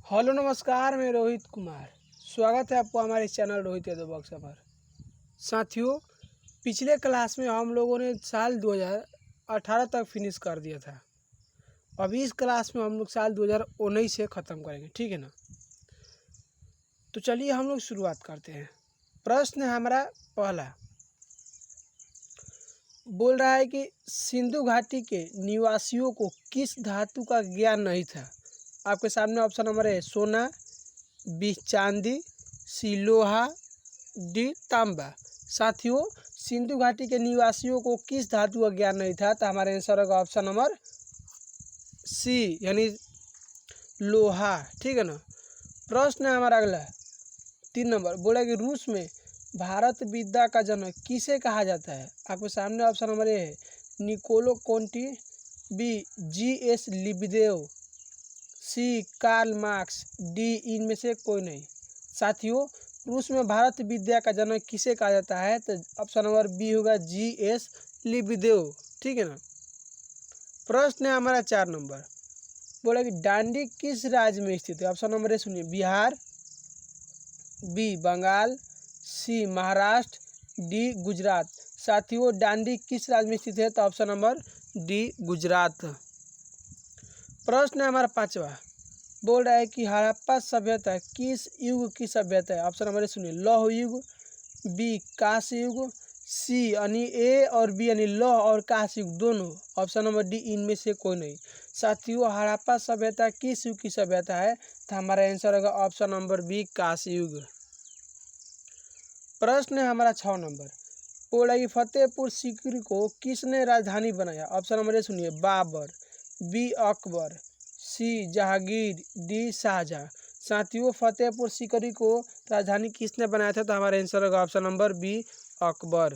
Hello नमस्कार, मैं रोहित कुमार। स्वागत है आपको हमारे चैनल रोहित यादव बक्सा पर। साथियों, पिछले क्लास में हम लोगों ने साल 2018 तक फिनिश कर दिया था। अभी इस क्लास में हम लोग साल 2019 से ख़त्म करेंगे, ठीक है ना। तो चलिए हम लोग शुरुआत करते हैं। प्रश्न है हमारा पहला, बोल रहा है कि सिंधु घाटी के निवासियों को किस धातु का ज्ञान नहीं था। आपके सामने ऑप्शन नंबर है सोना, बी चांदी, सी लोहा, डी तांबा। साथियों, सिंधु घाटी के निवासियों को किस धातु का ज्ञान नहीं था, तो हमारा आंसर होगा ऑप्शन नंबर सी यानी लोहा, ठीक है ना। प्रश्न है हमारा अगला 3 नंबर, बोला कि रूस में भारत विद्या का जनक किसे कहा जाता है। आपके सामने ऑप्शन नंबर ए है निकोलो कोंटी, बी जी.एस. लिबदेव, सी कार्ल मार्क्स, डी इनमें से कोई नहीं। साथियों, रूस में भारत विद्या का जनक किसे कहा जाता है, तो ऑप्शन नंबर बी होगा जी.एस. लिबदेव, ठीक है ना। प्रश्न है हमारा 4 नंबर, बोला कि डांडी किस राज्य में स्थित है। ऑप्शन नंबर ए सुनिए, बिहार, बी बंगाल, सी महाराष्ट्र, डी गुजरात। साथियों, डांडी किस राज्य में स्थित है, तो ऑप्शन नंबर डी गुजरात। प्रश्न है हमारा 5वां, बोल रहा है कि हड़प्पा सभ्यता किस युग की सभ्यता है। ऑप्शन नंबर ए सुनिए, लौह युग, बी कांस्य युग, सी यानी ए और बी यानी लौह और कांस्य युग दोनों। ऑप्शन नंबर डी इनमें से कोई नहीं। साथियों, हड़प्पा सभ्यता किस युग की सभ्यता है, तो हमारा आंसर होगा ऑप्शन नंबर बी कांस्य युग। प्रश्न है हमारा 6 नंबर, बोला कि फतेहपुर सीकरी को किसने राजधानी बनाया। ऑप्शन नंबर ए सुनिए, बाबर, बी अकबर, सी जहांगीर, डी शाहजहां। साथियों, फतेहपुर सीकरी को राजधानी किसने बनाया था, तो हमारा आंसर होगा ऑप्शन नंबर बी अकबर।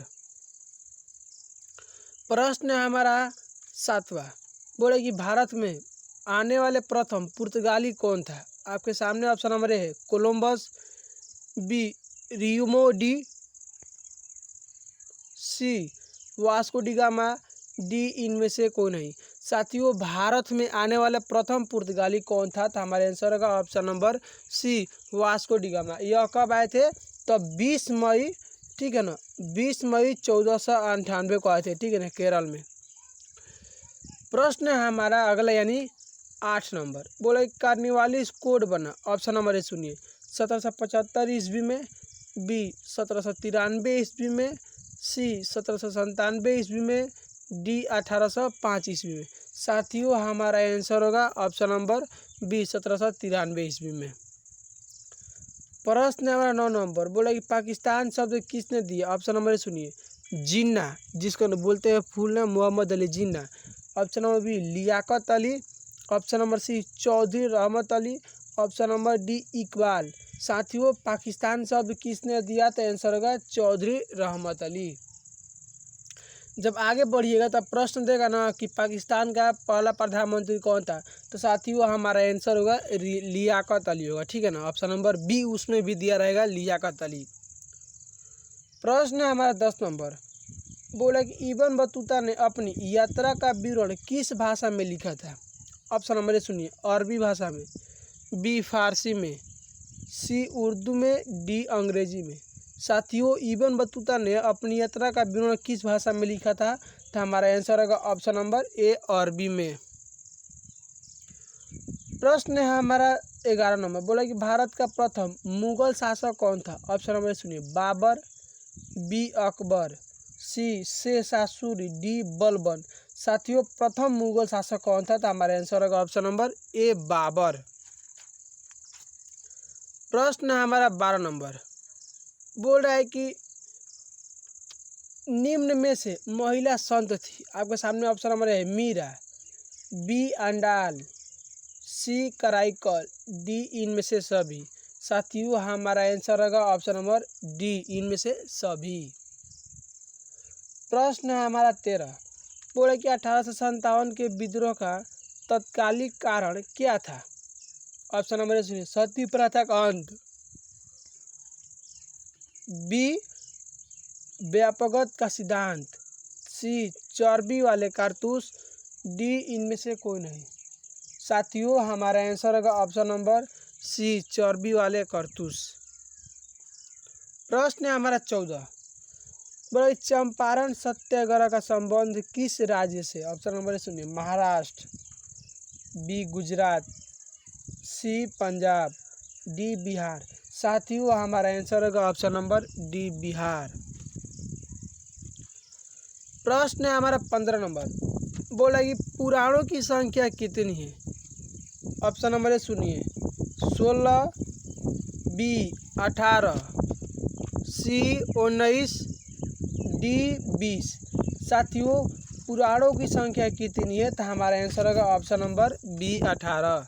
प्रश्न है हमारा 7वां, बोले कि भारत में आने वाले प्रथम पुर्तगाली कौन था। आपके सामने ऑप्शन नंबर ए है कोलंबस, बी रियोमो डी, सी वास्को डी गामा, डी इनमें से कोई नहीं। साथियों, भारत में आने वाला प्रथम पुर्तगाली कौन था, तो हमारे आंसर होगा option number C Vasco da Gama. यह कब आए थे, तो 20 मई, ठीक है ना, 20 मई 1498 को आए थे, ठीक है ना, केरल में। प्रश्न है हमारा अगला यानी 8 नंबर, बोले कार्निवालिस कोड बना। ऑप्शन नंबर ए सुनिए, 1775 ईस्वी में, बी 1793 ईस्वी में, सी 1797 ईस्वी में, डी 1805 ईस्वी में। साथियों, हमारा आंसर होगा ऑप्शन नंबर बी 1793 ईस्वी में। प्रश्न हमारा 9 नंबर, बोला कि पाकिस्तान शब्द किसने दिया। ऑप्शन नंबर सुनिए, जिन्ना, जिसको बोलते हैं फुल नाम Mohammad Ali Jinnah. Option number B Liaquat Ali, option number C Chaudhry Rahmat Ali, option number D Iqbal. साथियों, पाकिस्तान शब्द किसने दिया, तो आंसर होगा चौधरी रहमत अली। जब आगे बढ़िएगा तब प्रश्न देगा ना कि पाकिस्तान का पहला प्रधानमंत्री कौन था, तो साथियों हमारा आंसर होगा लियाकत अली होगा, ठीक है ना। ऑप्शन नंबर बी उसमें भी दिया रहेगा लियाकत अली। प्रश्न है हमारा 10 नंबर, बोला कि इब्न बतूता ने अपनी यात्रा का विवरण किस भाषा में लिखा था। ऑप्शन नंबर सुनिए, अरबी भाषा में, बी फारसी में, सी उर्दू में, डी अंग्रेजी में। साथियों, इब्न बतूता ने अपनी यात्रा का विवरण किस भाषा में लिखा था, तो हमारा आंसर होगा ऑप्शन नंबर ए अरबी में। प्रश्न है हमारा 11 नंबर, बोला कि भारत का प्रथम मुगल शासक कौन था। ऑप्शन नंबर सुनिए, बाबर, बी अकबर, सी शेरशाह सूरी, डी बलबन। साथियों, प्रथम मुगल शासक कौन था, तो हमारा आंसर होगा ऑप्शन नंबर ए बाबर। प्रश्न है हमारा 12 नंबर, बोल रहा है कि निम्न में से महिला संत थी। आपके सामने ऑप्शन नंबर है मीरा, बी अंडाल, सी कराईकल, डी इनमें से सभी। साथियों, हमारा आंसर होगा ऑप्शन नंबर डी इनमें से सभी। प्रश्न है हमारा 13, बोले कि 1857 के विद्रोह का तत्कालिक कारण क्या था। ऑप्शन नंबर सुनिए, सती प्रथा का अंत, बी व्यापकता का सिद्धांत, सी चर्बी वाले कारतूस, डी इनमें से कोई नहीं। साथियों, हमारा आंसर होगा ऑप्शन नंबर सी चर्बी वाले कारतूस। प्रश्न है हमारा 14। बोला चंपारण सत्याग्रह का संबंध किस राज्य से? ऑप्शन नंबर सुनिए, महाराष्ट्र, बी गुजरात, सी पंजाब, डी बिहार। साथियों हमारा आंसर होगा ऑप्शन नंबर डी बिहार। प्रश्न है हमारा 15 नंबर। बोला कि पुराणों की संख्या कितनी है? ऑप्शन नंबर सुनिए, 16, बी 18, सी 19, डी 20। साथियों पुराणों की संख्या कितनी है? तो हमारा आंसर होगा ऑप्शन नंबर बी 18।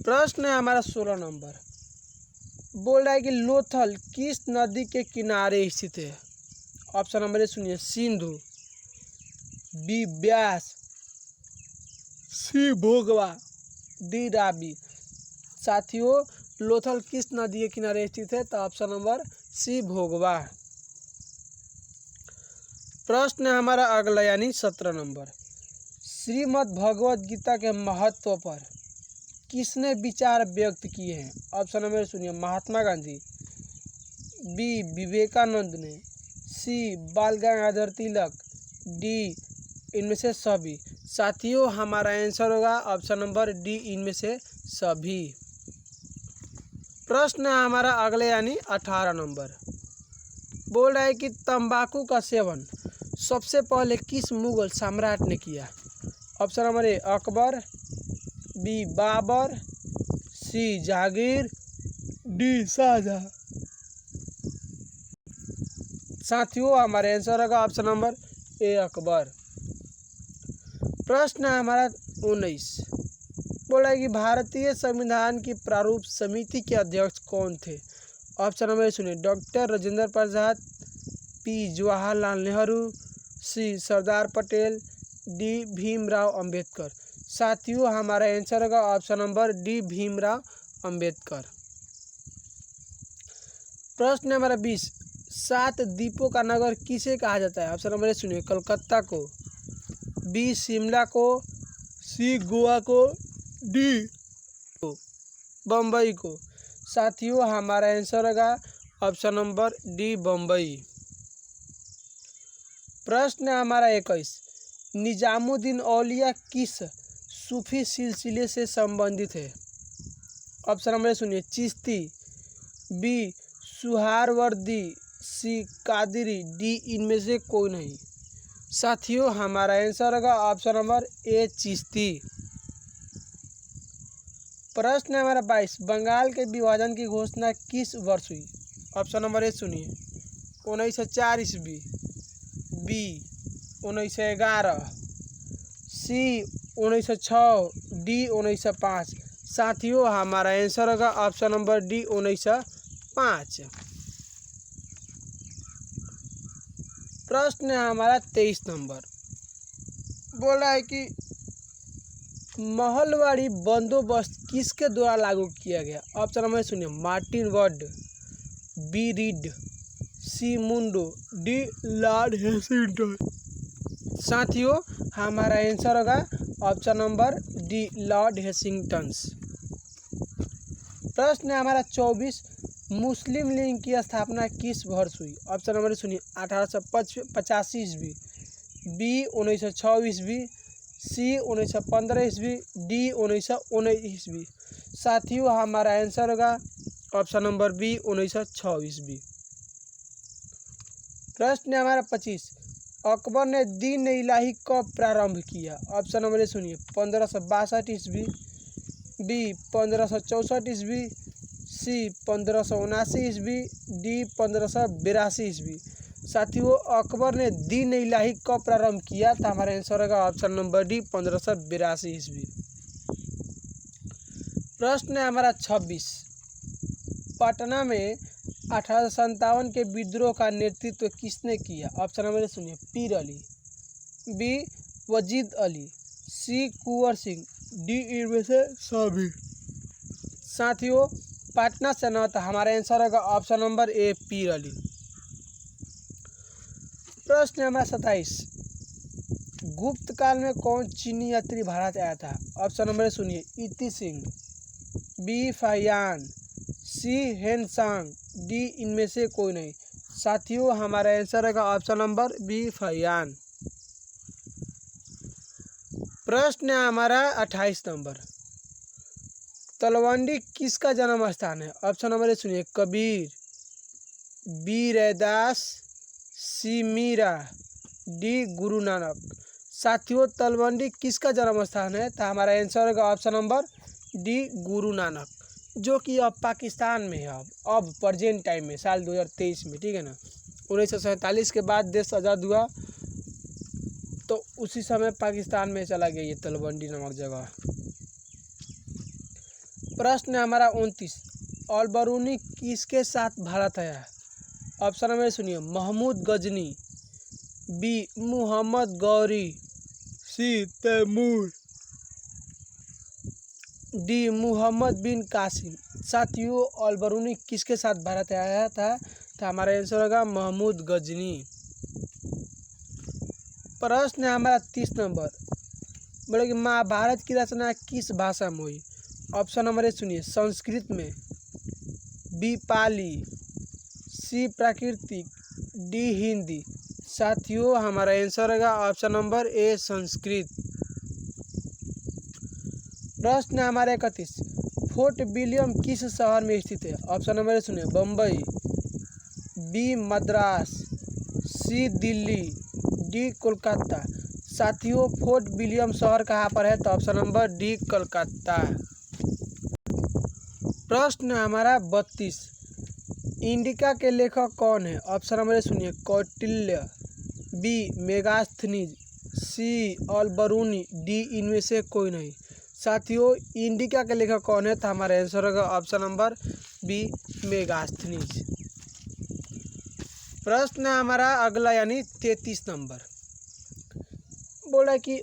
प्रश्न है हमारा 16 नंबर। बोल रहा है कि लोथल किस नदी के किनारे स्थित है? ऑप्शन नंबर सुनिए, सिंधु, बी ब्यास, सी भोगवा, डी रावी। साथियों लोथल किस नदी के किनारे स्थित है? तो ऑप्शन नंबर सी भोगवा। प्रश्न है हमारा अगला यानी 17 नंबर। श्रीमद् भगवत गीता के महत्व पर किसने विचार व्यक्त किए हैं? ऑप्शन नंबर सुनिए, महात्मा गांधी, बी विवेकानंद ने, सी बाल गंगाधर तिलक, डी इनमें से सभी। साथियों हमारा आंसर होगा ऑप्शन नंबर डी इनमें से सभी। प्रश्न है हमारा अगले यानी 18 नंबर। बोल रहा है कि तंबाकू का सेवन सबसे पहले किस मुगल सम्राट ने किया? Option number A Akbar, B Babur, C Jahangir, D Shahjahan. साथियों हमारे आंसर होगा ऑप्शन नंबर ए अकबर। प्रश्न है हमारा 19। बोला है कि भारतीय संविधान की प्रारूप समिति के अध्यक्ष कौन थे? ऑप्शन नंबर सुनिए, डॉक्टर राजेंद्र प्रसाद, पी जवाहरलाल नेहरू, सी सरदार पटेल, डी भीमराव अंबेडकर। साथियों हमारा आंसर होगा option number D Bhimrao Ambedkar. प्रश्न नंबर 20। 7 द्वीपों का नगर किसे कहा जाता है? ऑप्शन नंबर सुनिए, कलकत्ता को, बी शिमला को, सी गोवा को, डी बम्बई को। साथियों हमारा आंसर होगा ऑप्शन नंबर डी बम्बई। प्रश्न हमारा 21। निजामुद्दीन औलिया किस सूफी सिलसिले से संबंधित है? ऑप्शन नंबर सुनिए, चिश्ती, बी सुहारवर्दी, सी कादरी, डी इनमें से कोई नहीं। साथियों हमारा आंसर होगा ऑप्शन नंबर ए चिश्ती। प्रश्न हमारा 22। बंगाल के विभाजन की घोषणा किस वर्ष हुई? ऑप्शन नंबर ए सुनिए, 1904 ईस्वी, बी 1911, सी 1906, डी 1905। साथियों हमारा आंसर होगा ऑप्शन नंबर डी 1905। प्रश्न है हमारा 23 नंबर। बोल रहा है कि महलवाड़ी बंदोबस्त किसके द्वारा लागू किया गया? ऑप्शन नंबर सुनिए, मार्टिन वर्ड, बी रीड, सी मुंडो, डी लॉर्ड हेसिंगटन। साथियों हमारा आंसर होगा ऑप्शन नंबर डी लॉर्ड हेसिंगटन। प्रश्न है हमारा 24। मुस्लिम लीग की स्थापना किस वर्ष हुई? ऑप्शन नंबर सुनिए, 1885 ईस्वी, बी 1906 ईस्वी, सी 1915 ईस्वी, डी 1919 ईस्वी। साथियों हमारा आंसर होगा ऑप्शन नंबर बी 1906 ईस्वी। प्रश्न है हमारा 25। अकबर ने दीन इलाही कब प्रारंभ किया? ऑप्शन नंबर सुनिए, 1562 ईस्वी, बी 1564 ईस्वी, सी 1579 ईस्वी, डी 1582 ईस्वी। साथियों अकबर ने दीन इलाही कब प्रारंभ किया? तो हमारा आंसर होगा ऑप्शन नंबर डी 1582 ईस्वी। प्रश्न है हमारा 26। पटना में 1857 के विद्रोह का नेतृत्व किसने किया? ऑप्शन नंबर सुनिए, पीर अली, बी वजीद अली, सी कुंवर सिंह, डी इनमें से सभी। साथियों पटना से न तो हमारा आंसर होगा ऑप्शन नंबर ए पीर अली। प्रश्न हमारा 27। गुप्त काल में कौन चीनी यात्री भारत आया था? ऑप्शन नंबर सुनिए, इति सिंह, बी फाहियान, सी हेनसांग, डी इनमें से कोई नहीं। साथियों हमारा आंसर रहेगा ऑप्शन नंबर बी फाहियान। प्रश्न है हमारा 28 नंबर, तलवंडी किसका जन्म स्थान है? ऑप्शन नंबर ए सुनिए, कबीर, बी रैदास, सी मीरा, डी गुरु नानक। साथियों तलवंडी किसका जन्म स्थान है? तो हमारा आंसर होगा option number D Guru Nanak, जो कि अब पाकिस्तान में है। अब प्रेजेंट टाइम में साल 2023 में, ठीक है ना। 1947 के बाद देश आज़ाद हुआ तो उसी समय पाकिस्तान में चला गया ये तलवंडी नामक जगह। प्रश्न है हमारा 29, अलबरूनी किसके साथ भारत आया? ऑप्शन नंबर सुनिए, महमूद गजनी, बी मुहम्मद गौरी, सी तैमूर, डी मोहम्मद बिन कासिम। साथियों अलबरूनी किसके साथ भारत आया था? तो हमारा आंसर होगा महमूद गजनी। प्रश्न है हमारा 30 नंबर, बोले कि महाभारत की रचना किस भाषा में हुई? ऑप्शन नंबर ए सुनिए, संस्कृत में, बी पाली, सी प्राकृतिक, डी हिंदी। साथियों हमारा आंसर होगा ऑप्शन नंबर ए संस्कृत। प्रश्न है हमारा 31, फोर्ट विलियम किस शहर में स्थित है? ऑप्शन नंबर ए सुनिए, बम्बई, बी मद्रास, सी दिल्ली, डी कोलकाता। साथियों फोर्ट विलियम शहर कहाँ पर है? तो ऑप्शन नंबर डी कोलकाता। प्रश्न हमारा 32, इंडिका के लेखक कौन है? ऑप्शन नंबर सुनिए, कौटिल्य, बी मेगास्थनीज, सी अलबरूनी, डी इनमें से कोई नहीं। साथियों इंडिका के लेखक कौन है? तो हमारा आंसर होगा ऑप्शन नंबर बी मेगास्थनीज। प्रश्न हमारा अगला यानी 33 नंबर, बोला कि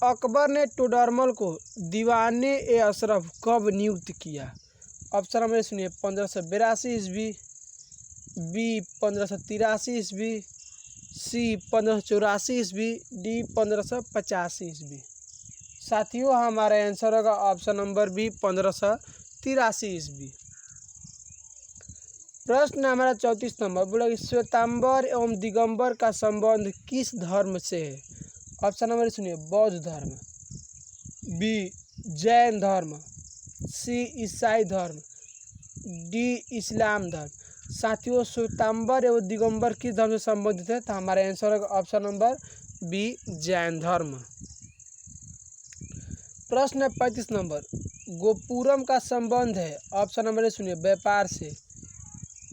अकबर ने टोडरमल को दीवाने ए अशरफ कब नियुक्त किया? ऑप्शन नंबर सुनिए, 1582 ईस्वी, बी 1583 ईस्वी, सी 1584 ईस्वी, डी 1585 ईस्वी। साथियों हमारा आंसर होगा ऑप्शन नंबर बी 1583 ईस्वी। प्रश्न हमारा 34 नंबर, बोला कि श्वेतांबर एवं दिगंबर का संबंध किस धर्म से है? ऑप्शन नंबर सुनिए, बौद्ध धर्म, बी जैन धर्म, सी ईसाई धर्म, डी इस्लाम धर्म। साथियों श्वेतांबर एवं दिगंबर किस धर्म से संबंधित है? तो हमारा आंसर होगा ऑप्शन नंबर बी जैन धर्म। प्रश्न 35 नंबर, गोपुरम का संबंध है? ऑप्शन नंबर सुनिए, व्यापार से,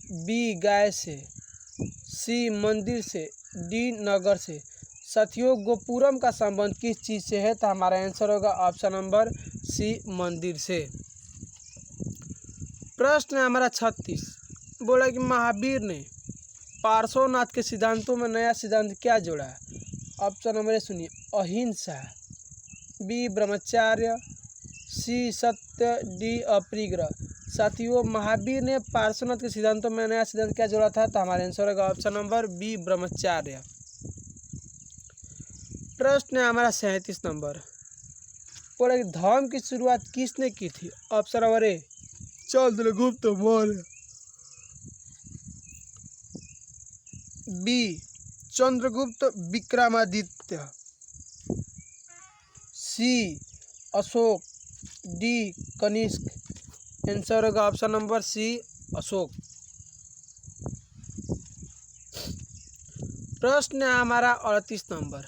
बी गाय से, सी मंदिर से, डी नगर से। साथियों गोपुरम का संबंध किस चीज़ से है? तो हमारा आंसर होगा ऑप्शन नंबर सी मंदिर से। प्रश्न हमारा 36, बोला कि महावीर ने पार्श्वनाथ के सिद्धांतों में नया सिद्धांत क्या जोड़ा? ऑप्शन नंबर सुनिए, अहिंसा, बी ब्रह्मचर्य, सी सत्य, डी अपरिग्रह। साथियों महावीर ने पार्श्वनाथ के सिद्धांतों में नया सिद्धांत क्या जोड़ा था? तो हमारा आंसर होगा ऑप्शन नंबर बी ब्रह्मचर्य। प्रश्न है हमारा 37 नंबर, बोला कि धर्म की शुरुआत किसने की थी? Option number A Chandragupta Maurya, B Chandragupta Vikramaditya, C Ashoka, D Kanishka. Answer होगा ऑप्शन नंबर सी अशोक। प्रश्न है हमारा 38 नंबर,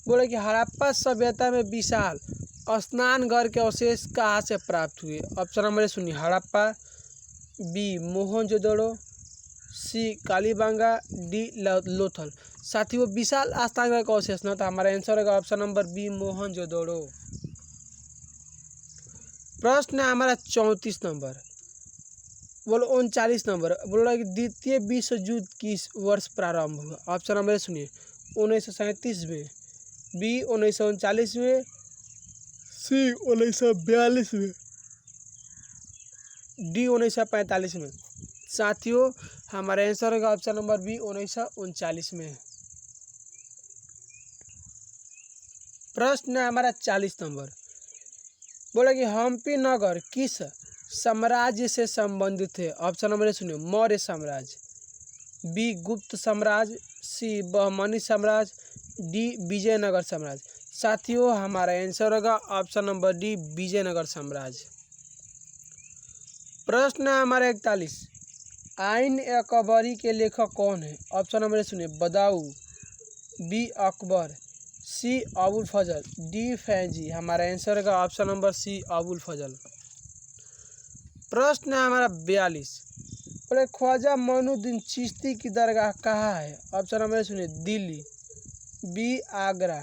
बोले कि हड़प्पा सभ्यता में विशाल स्नान घर के अवशेष कहाँ से प्राप्त हुए? ऑप्शन नंबर सुनिए, हड़प्पा, बी मोहनजोदड़ो, सी कालीबांगा, डी लोथल। साथियों विशाल स्नान घर का अवशेष ना, तो हमारा आंसर होगा ऑप्शन नंबर बी मोहनजोदड़ो। प्रश्न है हमारा 34 नंबर, बोलो 39 नंबर, बोला कि द्वितीय विश्व युद्ध किस वर्ष प्रारंभ हुआ? ऑप्शन नंबर सुनिए, 1937 में, बी 1939 में, सी 1942 में, डी 1945 में। साथियों हमारा आंसर होगा ऑप्शन नंबर बी 1939 में। प्रश्न है हमारा 40 नंबर, बोला कि हम्पी नगर किस साम्राज्य से संबंधित है? ऑप्शन नंबर ए सुनिए, मौर्य साम्राज्य, बी गुप्त साम्राज्य, सी बहमनी साम्राज्य, डी विजयनगर साम्राज्य। साथियों हमारा आंसर होगा ऑप्शन नंबर डी विजयनगर साम्राज्य। प्रश्न है हमारा 41, आइन ए अकबरी के लेखक कौन है? ऑप्शन नंबर ए सुनिए, बदाऊ, बी अकबर, सी अबुल फजल, डी फैजी। हमारा आंसर होगा ऑप्शन नंबर सी अबुल फजल। प्रश्न है हमारा 42, बोले ख्वाजा मोइनुद्दीन चिश्ती की दरगाह कहाँ है? ऑप्शन नंबर सुनिए, दिल्ली, बी आगरा,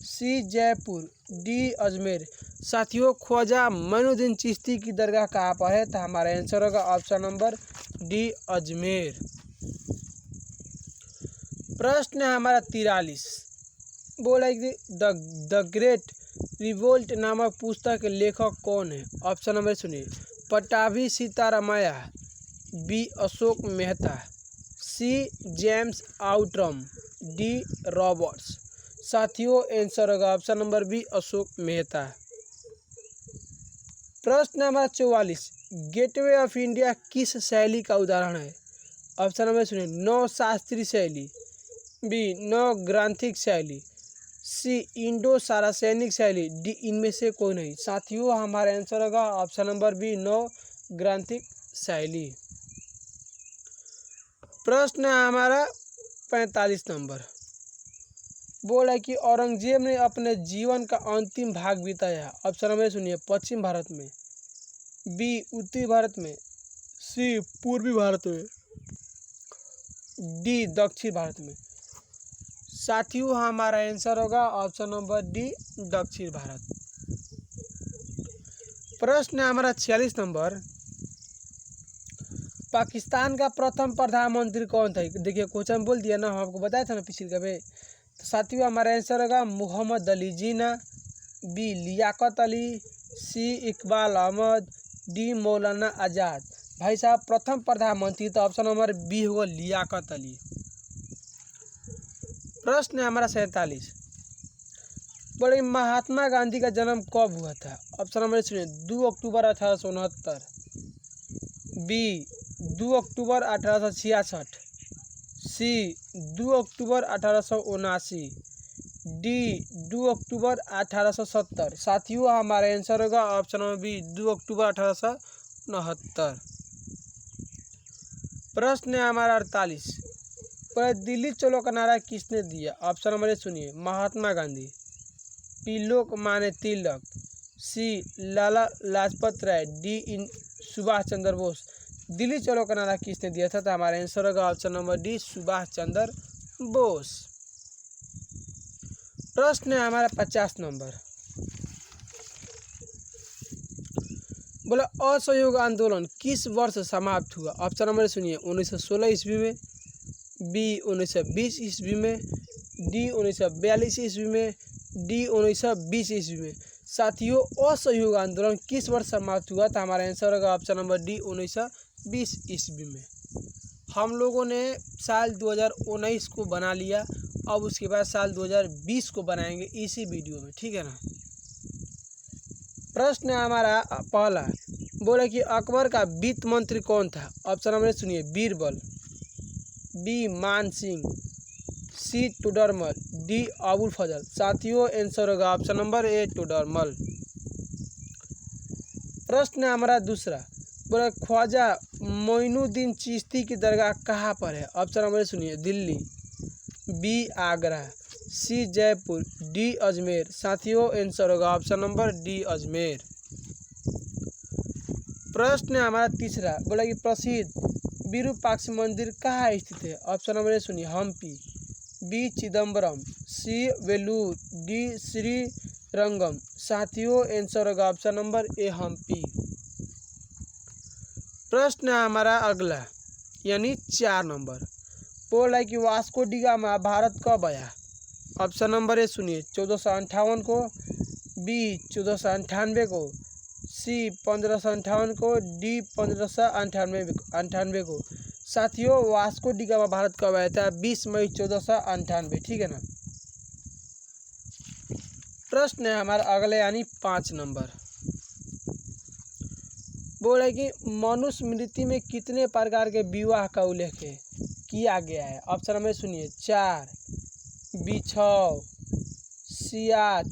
सी जयपुर, डी अजमेर। साथियों ख्वाजा मोइनुद्दीन चिश्ती की दरगाह कहाँ पर है? तो हमारा आंसर होगा ऑप्शन नंबर डी अजमेर। प्रश्न है हमारा 43, बोला कि द ग्रेट रिवोल्ट नामक पुस्तक के लेखक कौन है? ऑप्शन नंबर सुनिए, Pattabhi Sitaramayya, B Ashok Mehta, C James Outram, D Roberts. साथियों आंसर होगा option number B Ashok Mehta. प्रश्न नंबर 44, गेटवे ऑफ इंडिया किस शैली का उदाहरण है? ऑप्शन नंबर सुनिए, नौ शास्त्रीय शैली, बी नौ ग्रांथिक शैली, सी इंडो सारासैनिक शैली, डी इनमें से कोई नहीं। साथियों हमारा आंसर होगा ऑप्शन नंबर बी नौ ग्रांथिक शैली। प्रश्न है हमारा 45 नंबर, बोला कि औरंगजेब ने अपने जीवन का अंतिम भाग बिताया। ऑप्शन नंबर सुनिए, पश्चिम भारत में, बी उत्तरी भारत में, सी पूर्वी भारत में, डी दक्षिण भारत में। साथियों हमारा आंसर होगा ऑप्शन नंबर डी दक्षिण भारत। प्रश्न है हमारा 46 नंबर, पाकिस्तान का प्रथम प्रधानमंत्री कौन था? देखिए क्वेश्चन बोल दिया ना, हम आपको बताया था ना पिछले कभी। तो साथियों हमारा आंसर होगा मोहम्मद अली जिन्ना, बी लियाकत अली, सी इकबाल अहमद, डी मौलाना आज़ाद। भाई साहब प्रथम प्रधानमंत्री तो ऑप्शन नंबर बी होगा लियाकत अली। प्रश्न है हमारा 47, बड़े महात्मा गांधी का जन्म कब हुआ था? ऑप्शन नंबर सुनिए, 2 अक्टूबर 1869, बी 2 अक्टूबर 1866, सी 2 अक्टूबर 1879, डी 2 अक्टूबर 1870। साथियों हमारा आंसर होगा ऑप्शन नंबर बी 2 अक्टूबर 1869। प्रश्न है हमारा 48, पर दिल्ली चलो का नारा किसने दिया? ऑप्शन नंबर सुनिए, महात्मा गांधी, बी लोकमान्य तिलक, सी लाला लाजपत राय, डी सुभाष चंद्र बोस। दिल्ली चलो का नारा किसने दिया था? तो हमारा आंसर होगा option number D Subhash Chandra Bose. प्रश्न है हमारा 50 नंबर, बोला असहयोग आंदोलन किस वर्ष समाप्त हुआ? ऑप्शन नंबर सुनिए, 1916 ईस्वी में, बी 1920 ईस्वी में, डी 1942 ईस्वी में, डी 1920 ईस्वी में। साथियों असहयोग आंदोलन किस वर्ष समाप्त हुआ? तो हमारा आंसर होगा ऑप्शन नंबर डी 1920 ईस्वी में। हम लोगों ने साल 2019 को बना लिया, अब उसके बाद साल 2020 को बनाएंगे इसी वीडियो में, ठीक है ना। प्रश्न है हमारा पहला, बोले कि अकबर का वित्त मंत्री कौन था? ऑप्शन नंबर सुनिए, बीरबल, बी मान सिंह, सी टोडरमल, डी अबुल फजल। साथियों आंसर होगा ऑप्शन नंबर ए टोडरमल। प्रश्न है हमारा दूसरा, बोले ख्वाजा मोइनुद्दीन चिश्ती की दरगाह कहाँ पर है? ऑप्शन नंबर सुनिए, दिल्ली, बी आगरा, सी जयपुर, डी अजमेर। साथियों आंसर होगा ऑप्शन नंबर डी अजमेर। प्रश्न है हमारा तीसरा, बोला कि प्रसिद्ध विरूपाक्ष मंदिर कहाँ स्थित है? ऑप्शन नंबर सुनिए, हम्पी, बी चिदम्बरम, सी वेलूर, डी श्रीरंगम। साथियों आंसर होगा ऑप्शन नंबर ए हम्पी। प्रश्न है हमारा अगला यानी 4 नंबर, बोला है कि वास्को डी गामा भारत कब आया? ऑप्शन नंबर ए सुनिए, 1458 को, बी 1498 को, सी 1558 को, डी 1598 को। साथियों वास्को डी गामा भारत कब आया था? 20 मई 1498, ठीक है ना। प्रश्न है हमारा अगले यानी 5 नंबर, बोल रहे कि मनुस्मृति में कितने प्रकार के विवाह का उल्लेख किया गया है। ऑप्शन नंबर सुनिए 4, बी 6, सी 8,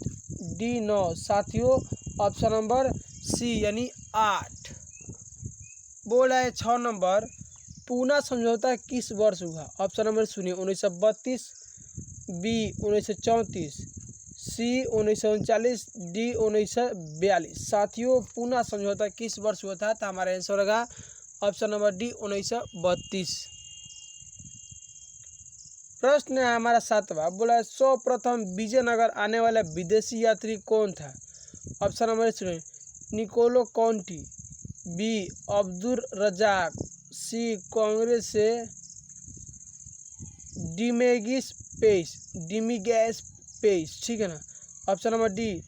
डी 9। साथियों ऑप्शन नंबर सी यानी 8। बोल रहा है 6 नंबर, पूना समझौता किस वर्ष हुआ। ऑप्शन नंबर सुनिए 1932, बी 1934, सी 1939, डी 1942। साथियों पूना समझौता किस वर्ष हुआ था, तो हमारा आंसर होगा ऑप्शन नंबर डी 1932। प्रश्न है हमारा 7वां, बोला है सर्वप्रथम विजयनगर आने वाला विदेशी यात्री कौन था। ऑप्शन नंबर सुनिए Niccolo Conti, B Abdul Razzaq, C कांग्रेस से डिमिगैस पेस, ठीक है ना। Option number D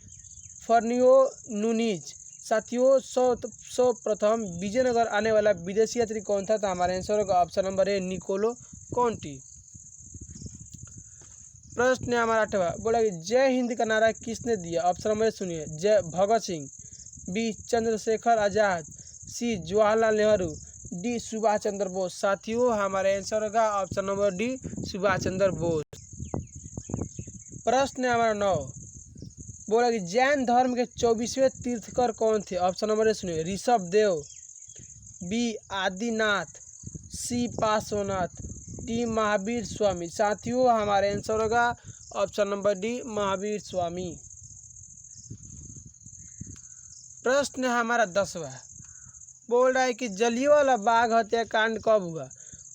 Fernao Nuniz. साथियों सर्वप्रथम विजयनगर आने वाला विदेशी यात्री कौन था, तो हमारा आंसर होगा ऑप्शन नंबर ए निकोलो कॉन्टी। प्रश्न है हमारा 8वां, बोला कि जय हिंद का नारा किसने दिया। ऑप्शन नंबर सुनिए जय भगत सिंह, बी चंद्रशेखर आजाद, सी जवाहरलाल नेहरू, डी सुभाष चंद्र बोस। साथियों हमारा आंसर होगा option number D Subhash Chandra Bose. प्रश्न है हमारा 9, बोला कि जैन धर्म के 24वें तीर्थकर कौन थे। ऑप्शन नंबर सुनिए ऋषभ देव, बी आदिनाथ, सी पार्श्वनाथ, डी महावीर स्वामी। साथियों हमारे आंसर होगा option number D Mahavir Swami. प्रश्न है हमारा 10वां, बोल रहा है कि जलियांवाला बाग हत्याकांड कब हुआ।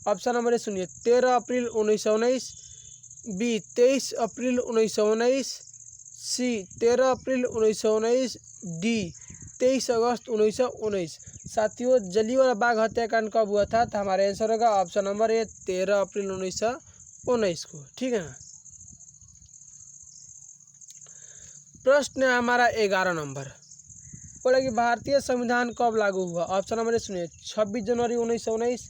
ऑप्शन नंबर सुनिए 13 अप्रैल 1919, बी 23 अप्रैल 1919, सी 13 अप्रैल 1919, डी 23 अगस्त 1919। साथियों जलियांवाला बाग हत्याकांड कब हुआ था, तो हमारा आंसर होगा ऑप्शन नंबर ए 13 अप्रैल 1919 को, ठीक है ना। प्रश्न है हमारा 11 नंबर, बोला कि भारतीय संविधान कब लागू हुआ। ऑप्शन नंबर सुनिए 26 जनवरी 1919,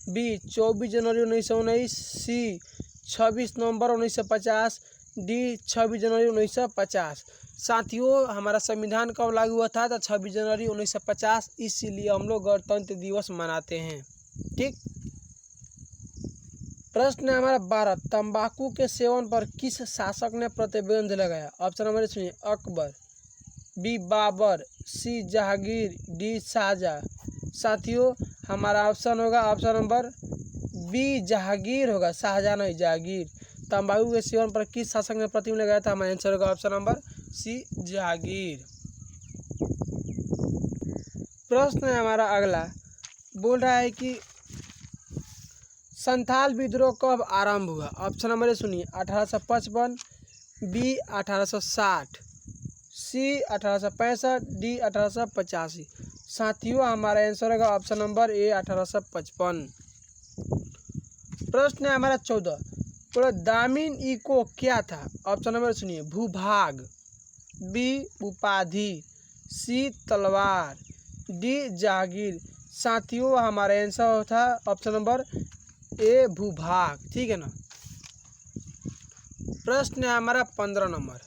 बी 24 जनवरी 1919, सी 26 नवंबर 1950, डी 26 जनवरी 1950। साथियों हमारा संविधान कब लागू हुआ था, तो 26 जनवरी 1950, इसीलिए हम लोग गणतंत्र दिवस मनाते हैं, ठीक। प्रश्न है हमारा 12, तंबाकू के सेवन पर किस शासक ने प्रतिबंध लगाया। ऑप्शन नंबर सुनिए Akbar, B Babur, C Jahangir, D Shahjahan. साथियों हमारा ऑप्शन होगा ऑप्शन नंबर बी जहांगीर होगा, शाहजहां नहीं जहांगीर। तंबाकू के सेवन पर किस शासक ने प्रतिबंध लगाया था, हमारा आंसर होगा ऑप्शन नंबर सी जहांगीर। प्रश्न है हमारा अगला, बोल रहा है कि संथाल विद्रोह कब आरंभ हुआ। ऑप्शन नंबर सुनिए 1855, बी 1860, सी 1865, डी 1885। साथियों हमारा आंसर होगा ऑप्शन नंबर ए 1855। प्रश्न है हमारा 14, बोला दामिन इको क्या था। ऑप्शन नंबर सुनिए भूभाग, बी उपाधि, सी तलवार, डी जागीर। साथियों हमारा आंसर होता ऑप्शन नंबर ए भूभाग, ठीक है ना। प्रश्न है हमारा 15 नंबर,